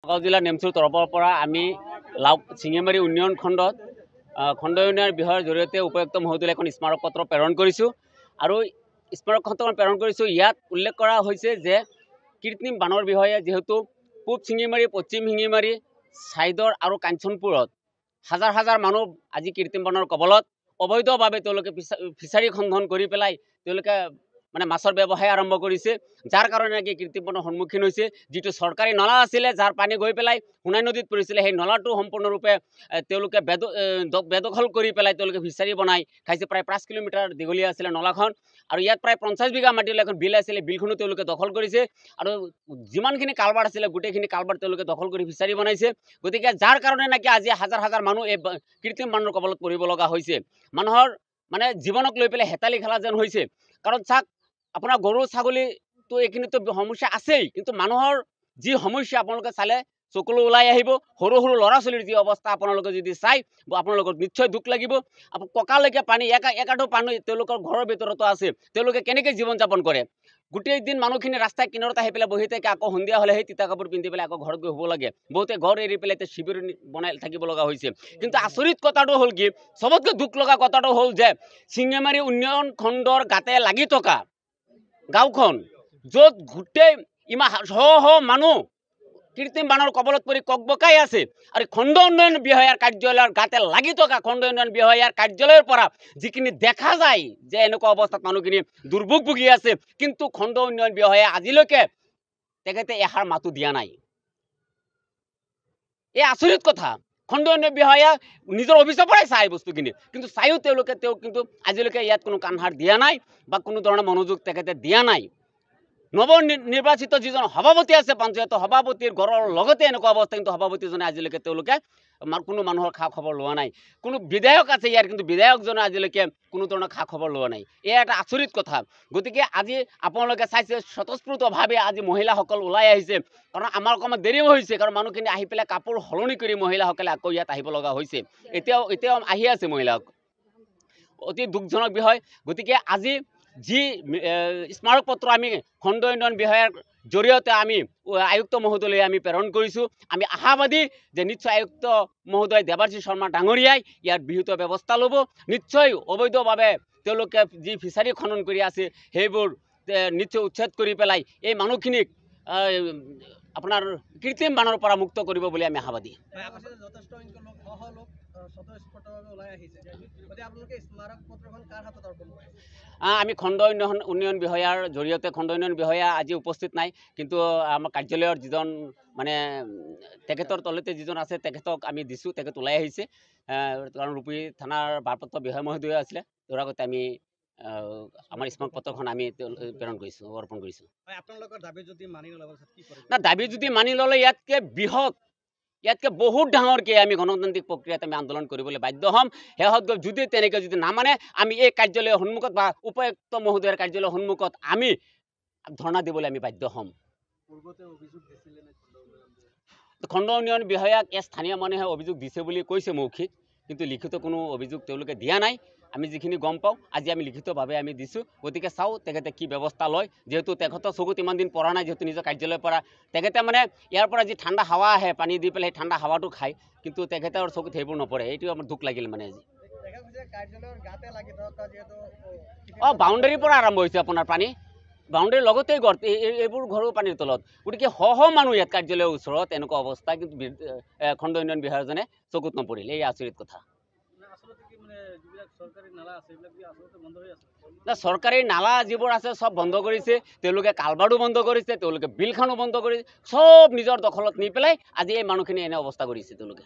নগাঁও জিলাৰ নেমচুৰ তৰফৰ পৰা আমি চিঙিমাৰী উন্নয়ন খণ্ড উন্নয়ন বিভাগৰ জৰিয়তে উপায়ুক্ত মহোদয়লৈ এখন স্মাৰক পত্ৰ প্ৰেৰণ কৰিছোঁ আৰু স্মাৰক পত্ৰ প্ৰেৰণ কৰিছোঁ। ইয়াত উল্লেখ কৰা হৈছে যে কৃত্ৰিম বানৰ বিষয়ে যিহেতু পূব চিঙিমাৰী, পশ্চিম শিঙিমাৰী, ছাইদৰ আৰু কাঞ্চনপুৰত হাজাৰ হাজাৰ মানুহ আজি কৃত্ৰিম বানৰ কবলত অবৈধভাৱে তেওঁলোকে ফিচাৰী খনন কৰি পেলাই তেওঁলোকে মানে মাছৰ ব্যৱসায় আৰম্ভ কৰিছে, যাৰ কাৰণে নাকি কৃত্ৰিম বানৰ সন্মুখীন হৈছে। যিটো চৰকাৰী নলা আছিলে, যাৰ পানী গৈ পেলাই সোণাই নদীত পৰিছিলে, সেই নলাটো সম্পূৰ্ণৰূপে তেওঁলোকে বেদখল কৰি পেলাই তেওঁলোকে ফিচাৰী বনাই খাইছে। প্ৰায় 5 কিলোমিটাৰ দীঘলীয়া আছিলে নলাখন আৰু ইয়াত প্ৰায় 50 বিঘা মাটিৰ এখন বিল আছিলে, বিলখনো তেওঁলোকে দখল কৰিছে আৰু যিমানখিনি কালভাৰ আছিলে গোটেইখিনি কালভাৰ তেওঁলোকে দখল কৰি ফিচাৰী বনাইছে। গতিকে যাৰ কাৰণে নাকি আজি হাজাৰ হাজাৰ মানুহ এই কৃত্ৰিম বানৰ কবলত পৰিব লগা হৈছে। মানুহৰ মানে জীৱনক লৈ পেলাই হেতালি খেলা যেন হৈছে। কাৰণ চাওক, আপোনাৰ গৰু ছাগলীটো এইখিনিতো সমস্যা আছেই, কিন্তু মানুহৰ যি সমস্যা আপোনালোকে চালে চকুলো ওলাই আহিব। সৰু সৰু ল'ৰা ছোৱালীৰ যি অৱস্থা আপোনালোকে যদি চাই আপোনালোকৰ নিশ্চয় দুখ লাগিব। কঁকালৈকে পানী, একাঠো পানী তেওঁলোকৰ ঘৰৰ ভিতৰতো আছে। তেওঁলোকে কেনেকৈ জীৱন যাপন কৰে? গোটেই দিন মানুহখিনি ৰাস্তাৰ কিনাৰত আহি পেলাই বহি থাকে, আকৌ সন্ধিয়া হ'লে সেই তিতা কাপোৰ পিন্ধি পেলাই আকৌ ঘৰত গৈ শুব লাগে। বহুতে ঘৰ এৰি পেলাই এতিয়া শিবিৰ বনাই থাকিব লগা হৈছে। কিন্তু আচৰিত কথাটো হ'ল কি, চবতকৈ দুখ লগা কথাটো হ'ল যে চিঙিমাৰী উন্নয়ন খণ্ডৰ গাতে লাগি থকা গাঁওখন, য'ত গোটেই ইমান শ মানুহ কৃত্ৰিম বানৰ কবলত পৰি ককবকাই আছে আৰু খণ্ড উন্নয়ন বিষয়াৰ কাৰ্যালয়ৰ গাতে লাগি থকা খণ্ড উন্নয়ন বিষয়াৰ কাৰ্যালয়ৰ পৰা যিখিনি দেখা যায় যে এনেকুৱা অৱস্থাত মানুহখিনি দুৰ্ভোগ ভুগি আছে, কিন্তু খণ্ড উন্নয়ন বিষয়াই আজিলৈকে তেখেতে এষাৰ মাতো দিয়া নাই। এই আচৰিত কথা। খণ্ড উন্নয়ন বিষয়া নিজৰ অফিচৰ পৰাই চাই বস্তুখিনি, কিন্তু চাইও তেওঁলোকে কিন্তু আজিলৈকে ইয়াত কোনো কাণসাৰ দিয়া নাই বা কোনো ধৰণৰ মনোযোগ তেখেতে দিয়া নাই। নৱনিৰ্বাচিত যিজন সভাপতি আছে, পঞ্চায়তৰ সভাপতিৰ ঘৰৰ লগতে এনেকুৱা অৱস্থা, কিন্তু সভাপতিজনে আজিলৈকে তেওঁলোকে কোনো মানুহৰ খা খবৰ লোৱা নাই। কোনো বিধায়ক আছে ইয়াৰ, কিন্তু বিধায়কজনে আজিলৈকে কোনো ধৰণৰ খা খবৰ লোৱা নাই। এয়া এটা আচৰিত কথা। গতিকে আজি আপোনালোকে চাইছে স্বতঃস্ফূৰ্তভাৱে আজি মহিলাসকল ওলাই আহিছে, কাৰণ আমাৰ অকণমান দেৰিও হৈছে, কাৰণ মানুহখিনি আহি পেলাই কাপোৰ সলনি কৰি মহিলাসকলে আকৌ ইয়াত আহিব লগা হৈছে। এতিয়াও আহি আছে মহিলাসকল। অতি দুখজনক বিষয়। গতিকে আজি যি স্মাৰক পত্ৰ আমি খণ্ড উন্নয়ন বিষয়াৰ জৰিয়তে আমি আয়ুক্ত মহোদয়লৈ আমি প্ৰেৰণ কৰিছোঁ, আমি আশাবাদী যে নিশ্চয় আয়ুক্ত মহোদয় দেৱাশীষ শৰ্মা ডাঙৰীয়াই ইয়াৰ বিহিত ব্যৱস্থা ল'ব। নিশ্চয় অবৈধভাৱে তেওঁলোকে যি ফিচাৰী খনন কৰি আছে সেইবোৰ নিশ্চয় উচ্ছেদ কৰি পেলাই এই মানুহখিনিক আপোনাৰ কৃত্ৰিম বানৰ পৰা মুক্ত কৰিব বুলি আমি আশাবাদী। আমি খণ্ড উন্নয়ন বিষয়াৰ জৰিয়তে, খণ্ড উন্নয়ন বিষয়া আজি উপস্থিত নাই, কিন্তু আমাৰ কাৰ্যালয়ৰ যিজন মানে তেখেতৰ তলতে যিজন আছে তেখেতক আমি দিছোঁ, তেখেত ওলাই আহিছে। কাৰণ ৰূপী থানাৰ ভাৰপ্ৰাপ্ত বিষয়া মহোদয় আছিলে, তেওঁৰ আগতে আমি আমাৰ স্মাৰক পত্ৰখন আমি প্ৰেৰণ কৰিছোঁ, অৰ্পণ কৰিছোঁ। না, দাবী যদি মানি ল'লে ইয়াতকৈ বৃহৎ, ইয়াতকৈ বহুত ডাঙৰকৈ আমি গণতান্ত্ৰিক প্ৰক্ৰিয়াত আমি আন্দোলন কৰিবলৈ বাধ্য হ'ম। শেষত গৈ যদি তেনেকৈ যদি নামানে, আমি এই কাৰ্যালয়ৰ সন্মুখত বা উপায়ুক্ত মহোদয়ৰ কাৰ্যালয়ৰ সন্মুখত আমি ধৰ্ণা দিবলৈ আমি বাধ্য হ'ম। খণ্ড উন্নয়ন বিষয়াক স্থানীয় মানুহে অভিযোগ দিছে বুলি কৈছে মৌখিক, কিন্তু লিখিত কোনো অভিযোগ তেওঁলোকে দিয়া নাই। আমি যিখিনি গম পাওঁ আজি আমি লিখিতভাৱে আমি দিছোঁ। গতিকে চাওঁ তেখেতে কি ব্যৱস্থা লয়। যিহেতু তেখেতৰ চকুত ইমান দিন পৰা নাই, যিহেতু নিজৰ কাৰ্যালয়ৰ পৰা তেখেতে মানে ইয়াৰ পৰা যি ঠাণ্ডা হাৱা আহে পানী দি পেলাই সেই ঠাণ্ডা হাৱাটো খায়, কিন্তু তেখেতৰ চকুত সেইবোৰ নপৰে। এইটো আমাৰ দুখ লাগিল মানে আজি। বাউণ্ডেৰীৰ পৰা আৰম্ভ হৈছে আপোনাৰ পানী, বাউণ্ডেৰীৰ লগতেই ঘৰ, এইবোৰ ঘৰো পানীৰ তলত। গতিকে মানুহ ইয়াত কাৰ্যালয়ৰ ওচৰত এনেকুৱা অৱস্থা, কিন্তু খণ্ড উন্নয়ন বিষয়াজনে চকুত নপৰিল। এই আচৰিত কথা। চৰকাৰী নালা যিবোৰ আছে চব বন্ধ কৰিছে, তেওঁলোকে কালভাৰো বন্ধ কৰিছে, তেওঁলোকে বিলখনো বন্ধ কৰিছে, চব নিজৰ দখলত নি পেলাই আজি এই মানুহখিনি এনে অৱস্থা কৰিছে তেওঁলোকে।